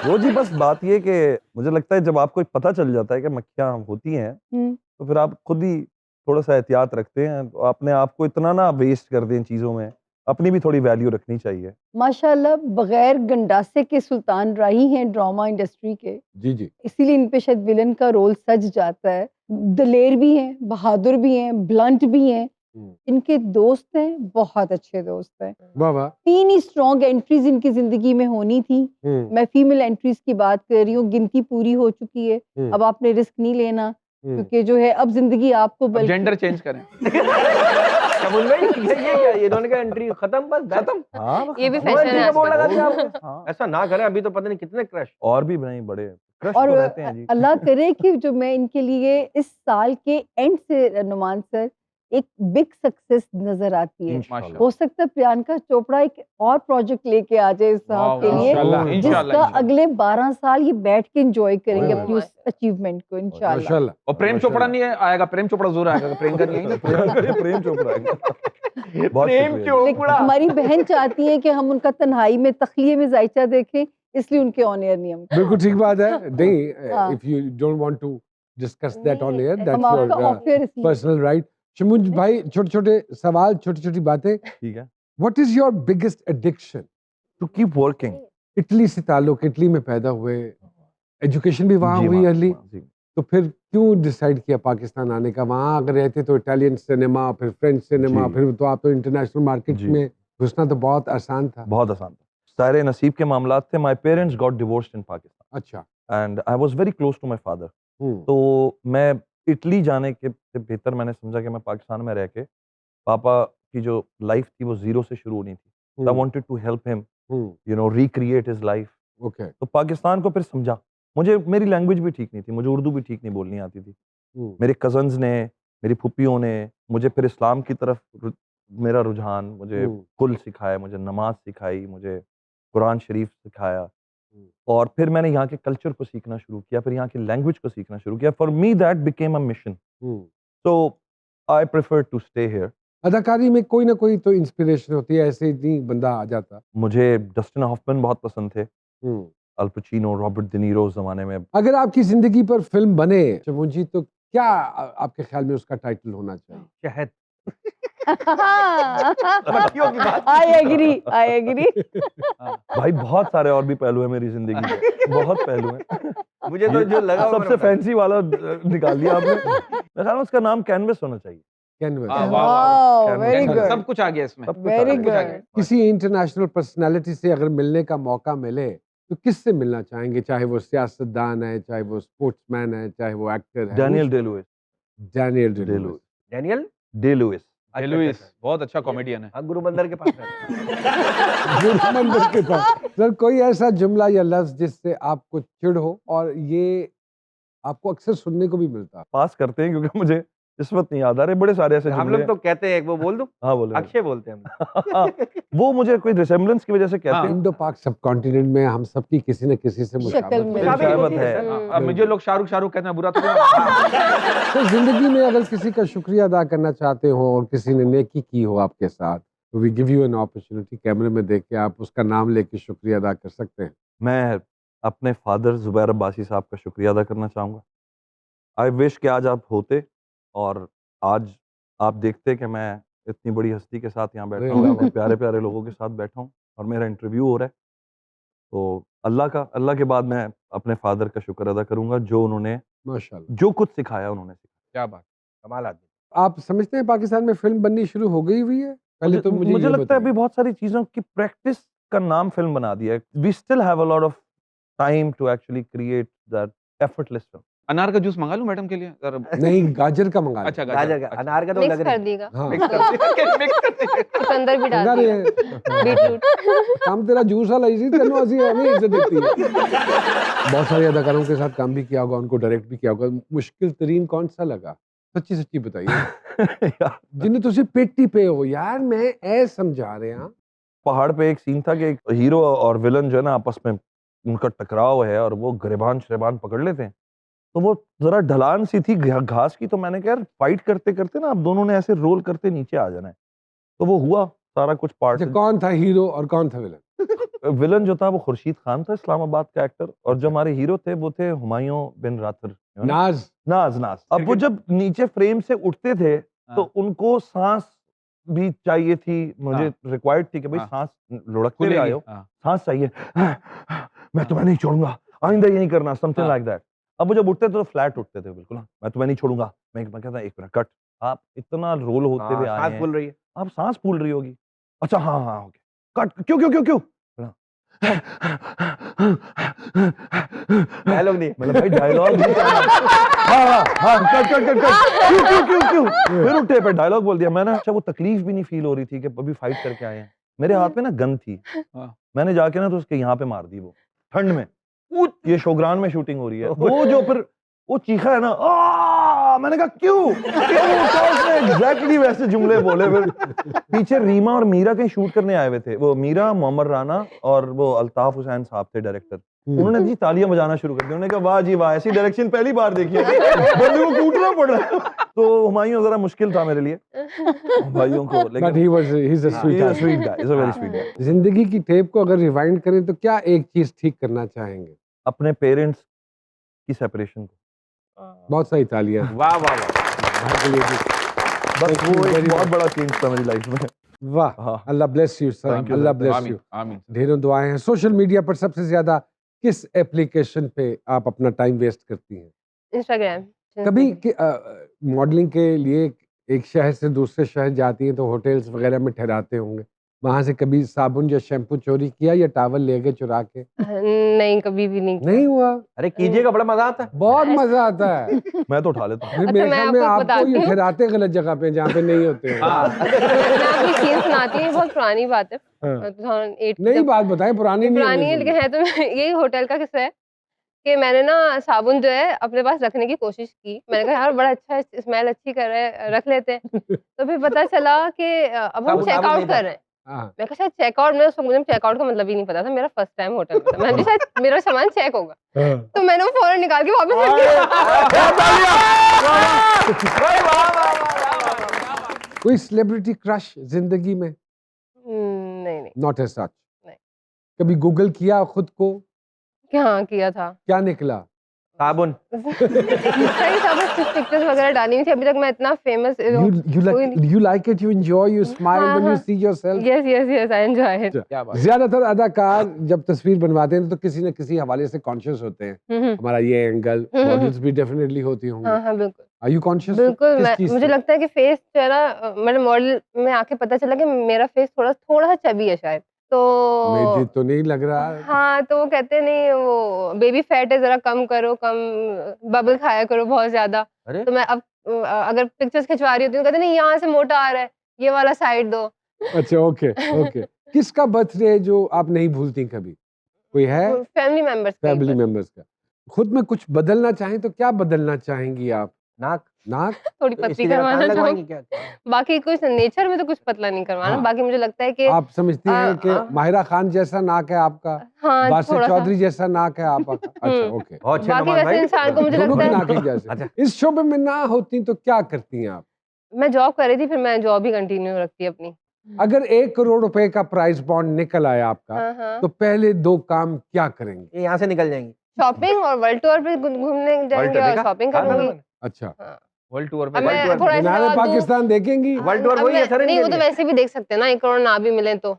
वो जी बस बात ये कि मुझे लगता है जब आपको पता चल जाता है कि मक्खियाँ होती हैं, हम्म, तो फिर आप खुद ही थोड़ा सा एहतियात रखते हैं। तो अपने आप को इतना ना वेस्ट कर दें चीज़ों में, अपनी भी थोड़ी वैल्यू रखनी चाहिए। माशाल्लाह बगैर गंडासे के सुल्तान राही हैं ड्रामा इंडस्ट्री के, जी जी। इसीलिए इन पे शायद विलन का रोल सज जाता है। दलेर भी हैं, बहादुर भी हैं, ब्लंट भी हैं। इनके दोस्त हैं, बहुत अच्छे दोस्त हैं। वाह वाह। 3 ही स्ट्रॉन्ग एंट्रीज इनकी जिंदगी में होनी थी। हम्म, मैं फीमेल एंट्रीज की बात कर रही हूँ, गिनती पूरी हो चुकी है। हम्म, अब आपने रिस्क नहीं लेना, हम्म। क्योंकि जो है अब जिंदगी आपको अब जेंडर चेंज करें। शमून भाई ये क्या, ये दोनों का एंट्री खत्म, बस खत्म। हाँ ये भी नो फैशन एंट्री है का बोर्ड लगा आजकल। दिया आपने। हाँ। ऐसा ना करें, अभी तो पता नहीं कितने क्रश। और भी नहीं बड़े क्रश और तो रहते हैं जी। अल्लाह करे कि जो मैं इनके लिए इस साल के एंड से नुमान सर एक बिग सक्सेस नजर आती है। माशाल्लाह। हो सकता है प्रियंका चोपड़ा एक और प्रोजेक्ट लेके आ जाए साहब के लिए, इंशाल्लाह, जिसका अगले 12 साल ये बैठ के एंजॉय करेंगे ओह, अपनी उस अचीवमेंट को इंशाल्लाह। माशाल्लाह। और प्रेम चोपड़ा नहीं आएगा, प्रेम चोपड़ा जरूर आएगा, प्रियंका नहीं आई ना। प्रेम चोपड़ा आएगा। बहुत प्रेम शुक्रिया। लेकिन हमारी बहन चाहती है कि हम उनका तन्हाई में तखलिए में जायचा देखें, इसलिए उनके ऑन एयर नहीं हम बिल्कुल ठीक बात है। नहीं, हाँ। If you don't want to discuss that on air, हम दैट्स आपका योर ऑफ एयर इसलिए पर्सनल राइट। शमुंज भाई, छोटे छोटे सवाल, छोटी छोटी बातें। ठीक है। What is your biggest addiction? To keep working. Italy से ताल्लुक, इटली में पैदा हुए, एजुकेशन भी वहाँ जी, हुई माँ, अर्ली, जी। तो फिर क्यों डिसाइड किया पाकिस्तान आने का? वहाँ अगर रहते तो इटालियन सिनेमा, फिर फ्रेंच सिनेमा, जी। फिर तो आप तो इंटरनेशनल मार्केट जी। में घुसना तो बहुत आसान था। बहुत आसान था। सारे नसीब के मामलात थे। My parents got divorced in Pakistan अच्छा। And I was very close to my father. Hmm, तो मैं इटली जाने के से बेहतर मैंने समझा कि मैं पाकिस्तान में रह के पापा की जो लाइफ थी वो जीरो से शुरू होनी थी। I hmm, wanted to help him, hmm, you know, recreate his life. Okay. तो पाकिस्तान को फिर समझा। मुझे मेरी लैंग्वेज भी ठीक नहीं थी, मुझे उर्दू भी ठीक नहीं बोलनी आती थी। हम्म, मेरे कज़न्स ने, मेरी फूफियों ने मुझे फिर इस्लाम की तरफ मेरा रुझान, मुझे हम्म, कुल सिखाया, मुझे नमाज सिखाई, मुझे कुरान शरीफ सिखाया। हम्म। और फिर मैंने यहाँ के कल्चर को सीखना शुरू किया, फिर यहाँ की लैंग्वेज को सीखना शुरू किया। For me that became a mission. Hmm. So I prefer to stay here. अदाकारी में कोई ना कोई तो इंस्पिरेशन होती है, ऐसे ही नहीं बंदा आ जाता। मुझे डस्टिन हॉफमैन बहुत पसंद थे, हम्म। अल पचिनो, रॉबर्ट डी नीरो उस जमाने में। अगर आपकी जिंदगी पर फिल्म बने शमुंजी, तो क्या आपके ख्याल में उसका टाइटल होना चाहिए? शहद। पत्तियों की बात। I agree. भाई बहुत सारे और भी पहलू हैं मेरी जिंदगी के, बहुत पहलू हैं। मुझे तो जो लगा वो सबसे मैंने बताया। फैंसी वाला निकाल लिया आपने। मेरे ख्याल में उसका नाम कैनवस होना चाहिए। कैनवस। वाह, वाह, वाह। वाह, वेरी Canvas। गुड, सब कुछ आ गया इसमें। सब कुछ वेरी आ गया। गुड। किसी इंटरनेशनल पर्सनालिटी से अगर मिलने का मौका मिले तो किससे मिलना चाहेंगे? चाहे वो सियासतदान है, चाहे वो स्पोर्ट्समैन है, चाहे वो एक्टर है। Daniel Day Lewis. Daniel Day Day Lewis. Lewis. Daniel. Day Lewis. अच्छा, लुइस अच्छा, बहुत अच्छा कॉमेडियन है। हाँ, गुरु बंदर के पास रहता है। गुरु मंदिर के पास। सर, कोई ऐसा जुमला या लफ्ज जिससे आपको चिढ़ हो और ये आपको अक्सर सुनने को भी मिलता? पास करते हैं क्योंकि मुझे इस वक्त नहीं याद आ रहे। बड़े सारे ऐसे हम जुमले लोग तो कहते हैं, एक वो बोल दूं, हाँ बोले। अक्षय बोलते हैं हम। हाँ, वो मुझे कोई रिसेम्बलेंस की वजह से कहते हाँ। हैं। इंडो पाक सब कॉन्टिनेंट में हम सबकी किसी न किसी से शक्ल मुशाबहत में। है। मुशाबहत शाबत होती है। सर। हम्म। अब मुझे लोग शाहरुख कहते हैं, बुरा तो नहीं। तो जिंदगी में अगर किसी का शुक्रिया अदा करना चाहते हो और किसी ने नेकी की हो आपके साथ, तो we give you an opportunity, कैमरे में देख के आप उसका नाम लेके शुक्रिया अदा कर सकते हैं। मैं अपने फादर जुबैर अब्बासी साहब का शुक्रिया अदा करना चाहूँगा। आई विश कि आज आप होते और आज आप देखते कि मैं इतनी बड़ी हस्ती के साथ यहाँ बैठा अरे हूँ, अल्लाह इतने प्यारे प्यारे लोगों के साथ बैठा हूँ और मेरा इंटरव्यू हो रहा है। तो अल्लाह के बाद मैं अपने फादर का शुक्र अदा करूँगा, जो उन्होंने माशाल्लाह। जो कुछ सिखाया उन्होंने सिखाया। क्या बात। कमाल आदमी। आप समझते हैं पाकिस्तान में फिल्म बननी शुरू हो गई हुई है? पहले तो मुझे मुझे ये लगता है अभी बताइए। बहुत सारी चीज़ों की प्रैक्टिस का नाम फिल्म बना दिया है। We still have a lot of time to actually create that effortless film. अनार का जूस मंगा लूं मैडम के लिए? जरा। नहीं, गाजर का मंगा अच्छा, गाजर का, अच्छा। अनार का तो मिक्स लग कर रही देगा, हाँ। मिक्स कर मिक्स कर दीजिए। चुकंदर भी डाल मंगा रहे देगा, हैं। बीटरूट। काम तेरा जूस वाला इसी तेनों असी हमें इज्जत देती है। बहुत सारे अदाकारों के साथ काम भी किया होगा, उनको डायरेक्ट भी किया होगा। मुश्किल तरीन कौन सा लगा? सच्ची सच्ची बताइए। यार, जिन्हें तुसी पेटी पे हो यार, मैं ऐ समझा रहे हैं। पहाड़ पे एक सीन था कि एक हीरो और विलन जो है ना आपस में उनका टकराव है और वो गिरबान शरेबान पकड़ लेते हैं। तो वो जरा ढलान सी थी घास की, तो मैंने कहा यार फाइट करते करते ना आप दोनों ने ऐसे रोल करते नीचे आ जाना है। तो वो हुआ सारा कुछ पार्ट। अच्छा, कौन था हीरो और कौन था विलन? विलन जो था वो खुर्शीद खान था, इस्लामाबाद का एक्टर, और जो हमारे हीरो थे वो थे हुमायूं बिन राथर। नाज। नाज। अब वो जब नीचे फ्रेम से उठते थे तो हाँ। उनको सांस भी चाहिए थी, मुझे हाँ। रिक्वायर्ड थी कि भाई हाँ। सांस लुढ़कते हुए खुलेगी। आए हो, हाँ। सांस चाहिए, मैं तुम्हें नहीं छोड़ूंगा, आइंदा यही करना, समथिंग हाँ। Like that. अब वो जब उठते थे तो फ्लैट उठते थे बिल्कुल, मैं तुम्हें नहीं छोड़ूंगा। मैं कहता एक मिनट कट, आप इतना रोल होते हुए आए सांस हैं, फूल रही है। आप सांस फूल रही होगी। अच्छा हाँ ओके, कट, क्यों डायलॉग नहीं है। मतलब भाई डायलॉग हाँ कट क्यों फिर उठे पे डायलॉग बोल दिया मैंने। अच्छा वो तकलीफ भी नहीं फील हो रही थी कि अभी फाइट करके आए हैं। मेरे हाथ में ना गन थी, हाँ। मैंने जाके ना तो उसके यहाँ पे मार दी वो ठंड में। ये शोग्रान में शूटिंग हो रही है, वो जो फिर वो चीखा है ना, मैंने कहा क्यों? तो उसने एग्जैक्टली वैसे जुमले बोले फिर। पीछे रीमा और मीरा कहीं शूट करने आए हुए थे, वो मीरा, मोहम्मद राना और वो अल्ताफ हुसैन साहब थे डायरेक्टर। उन्होंने जी तालियां बजाना शुरू कर दी। उन्होंने कहा वाह जी वाह, ऐसी डायरेक्शन पहली बार देखी है, बंदे को कूटना पड़ रहा है। तो हुमायूं जरा मुश्किल था मेरे लिए भाइयों को, बट लेकिन he was he is a sweet sweet guy, is a very sweet guy. जिंदगी की टेप को अगर रिवाइंड करें तो क्या एक चीज ठीक करना चाहेंगे? अपने पेरेंट्स की सेपरेशन को, बहुत सारी तालियां वाह वाह वाह। भाई के लिए भी। बस Thank you वो एक very बहुत much. बड़ा चेंज था मेरी लाइफ में। वाह, हाँ। Allah bless you sir, Thank you, Allah sir. Bless आमीन यू। आमीन। ढेरों दुआएं हैं। सोशल मीडिया पर सबसे ज्यादा किस एप्लीकेशन पे आप अपना टाइम वेस्ट करती हैं? इंस्टाग्राम। कभी मॉडलिंग के लिए एक शहर से दूसरे शहर जाती हैं तो होटल्स वगैरह में ठहराते होंगे, वहां से कभी साबुन या शैम्पू चोरी किया या टॉवल ले गए चुरा के? नहीं, कभी भी नहीं किया। नहीं हुआ? अरे कीजिएगा, बड़ा मजा आता है। बहुत मजा आता है। मैं तो उठा लेता हूँ। फिर अच्छा, मेरे मैं ख्याल में आपको आपको बताती ये हूँ। ठहराते गलत जगह पे जहाँ पे नहीं होते हैं। हाँ। मैं आपको सीन सुनाती हूँ, बहुत पुरानी बात है। हाँ। 2008 की नई जब- बात बताएं, पुरानी नहीं पुरानी है हमने लेकिन है तो यही होटल का किस्सा है कि मैंने ना साबुन जो है अपने पास रखने की कोशिश की। मैंने कहा यार बड़ा अच्छा स्मेल अच्छी कर रहा है, रख लेते हैं। तो फिर पता चला कि अब हम साबुन नहीं चेकआउट था। कर रहे हैं। सुनी। हाँ। मैं कहा शायद चेकआउट में, उसको मुझे चेकआउट का मतलब ही नहीं पता था। मेरा फर्स्ट टाइम होटल में था। मैंने कहा शायद मेरा सामान चेक होगा, हाँ। तो मैंने वो फौरन निकाल के वापस रख दिया। कोई सेलिब्रिटी क्रश जिंदगी में? नहीं नहीं, नॉट एज सच। नहीं। कभी गूगल किया खुद को? क्या किया था? क्या निकला? साबुन। सही था, बस कुछ पिक्चर्स वगैरह डाली हुई थी। अभी तक मैं इतना famous you like it, you enjoy, you smile हाँ, when you हाँ। see yourself. Yes yes yes, I enjoy it. क्या बात। ज्यादातर अदाकार जब तस्वीर बनवाते हैं तो किसी न किसी हवाले से कॉन्शियस होते हैं। हमारा ये एंगल, मॉडल्स भी डेफिनेटली होती होंगी। हाँ हाँ बिल्कुल Are you conscious? बिल्कुल। किस चीज मुझे से? लगता है कि फेस जो है ना, मतलब मॉडल में आके पता चला कि मेरा फेस थोड़ा सा चबी है शायद, मुझे तो तो नहीं लग रहा। हाँ, तो वो कहते नहीं, वो बेबी फैट है, जरा कम करो, कम बबल खाया करो बहुत ज्यादा। अरे? तो मैं अब अगर पिक्चर्स खिंचवा रही होती हूँ, कहते नहीं यहाँ से मोटा आ रहा है, ये वाला साइड दो। अच्छा, ओके ओके। किसका बर्थडे जो आप नहीं भूलती कभी? कोई है? फैमिली मेंबर्स फैमिली मेंबर्स का। खुद में कुछ बदलना चाहें तो क्या बदलना चाहेंगी आप? नाक। नाक? थोड़ी तो पतली इसकी जगह कान करवाना लगवाएंगे चाहूँ। क्या? बाकी कुछ नेचर में तो कुछ पतला नहीं करवाना। हाँ। बाकी मुझे लगता है कि आप समझती हैं कि आ, माहिरा खान जैसा नाक है आपका, हाँ वासिफ थोड़ा सा। चौधरी जैसा नाक है आपका? अच्छा, ओके। बहुत अच्छे बाकी नवाज वैसे भाई। इंसान को मुझे दोनों लगता की है, नाक एक जैसे। अच्छा। इस शोबे में ना होती तो क्या करती हैं आप? मैं जॉब कर रही थी, फिर मैं जॉब ही कंटिन्यू रखती अपनी। अगर 1 करोड़ रुपए का प्राइस बॉन्ड निकल आया आपका, हाँ हाँ, तो पहले 2 काम क्या करेंगे? ये यहाँ से निकल जाएंगी। शॉपिंग और वर्ल्ड टूर पे घूमने जाएंगे और शॉपिंग करूंगी। अच्छा, वर्ल्ड टूर पे अब मैं टूर- थोड़ा ऐसा मीनारे जवाब दूं। पाकिस्तान देखेंगी? वर्ल्ड टूर अब वही है मैं- सर नहीं, इनके वो तो लिए। वैसे भी देख सकते हैं ना, 1 करोड़ ना भी मिले तो।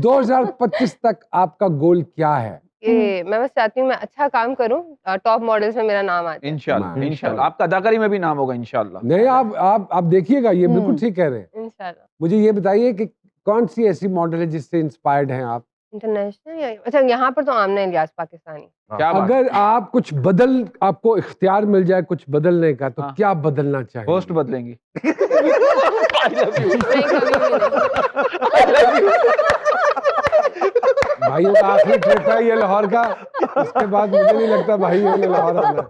2025 तक आपका गोल क्या है? कि मैं बस चाहती हूँ मैं अच्छा काम करूँ, टॉप मॉडल्स में मेरा नाम आ जाए। इंशाल्लाह इंशाल्लाह। इंशाल्लाह आपका अदाकारी में भी नाम होगा इंशाल्लाह। नहीं, आप देखिएगा, ये बिल्कुल ठीक कह रहे हैं। इंशाल्लाह। मुझे ये बताइए कि कौन सी ऐसी मॉडल है जिससे इंस्पायर्ड हैं आप? इंटरनेशनल या अच्छा, यहाँ पर तो आमना इलियास पाकिस्तानी। क्या बात। अगर आप आपको इख्तियार मिल जाए कुछ बदलने का, तो हाँ। क्या बदलना चाहिए? होस्ट बदलेंगी। नहीं, कभी भी नहीं। भाइयों का आखिरी ट्रिप है ये लाहौर का, इसके बाद मुझे नहीं लगता भाइयों ने लाहौर आना।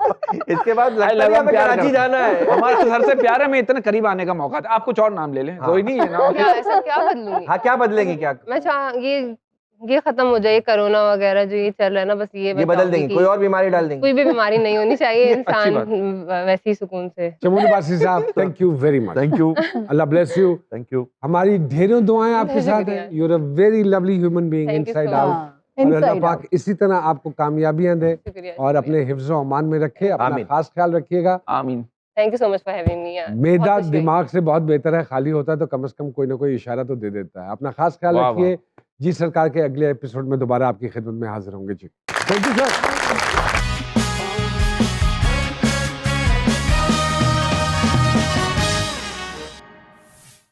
इसके बाद भाई लगता है लगा हमें प्यार कराची करते हैं। जाना है। हमारा तो सर से प्यार है, मैं इतना करीब आने का मौका था। आप कुछ और नाम ले लें, हाँ। कोई नहीं है नाम। क्या ऐसा क्या बदलूंगी? हाँ, क्या बदलेंगे क्या? मैं ये खत्म हो जाए, कोरोना वगैरह जो ये चल रहा है ना, बस ये ये मैं बदल चाहूंगी देंगे, कि कोई और बीमारी डाल देंगे। कोई भी बीमारी नहीं होनी चाहिए, अच्छी इंसान बात। वैसे ही सुकून से। चमोली बासी साहब, thank you very much. Thank you, अल्लाह ब्लेस यू। Thank you. हमारी ढेरों दुआएं आपके साथ शुक्रिया। हैं। You are a very lovely human being Thank you inside so out. हाँ, और अल्लाह inside पाक out. इसी तरह आपको कामयाबियां दे शुक्रिया। और अपने हिफ्ज़ व अमान में रखे। अपना आमीन। खास ख्याल रखिएगा। आमीन। Thank you so much for having me. मैदा दिमाग से बहुत बेहतर है, खाली होता है तो कम से कम कोई ना कोई इशारा तो दे देता है। अपना खास ख्याल वाह, रखिए। जी सरकार के अगले एपिसोड में दोबारा आपकी खिदमत में हाजिर होंगे जी। Thank you sir.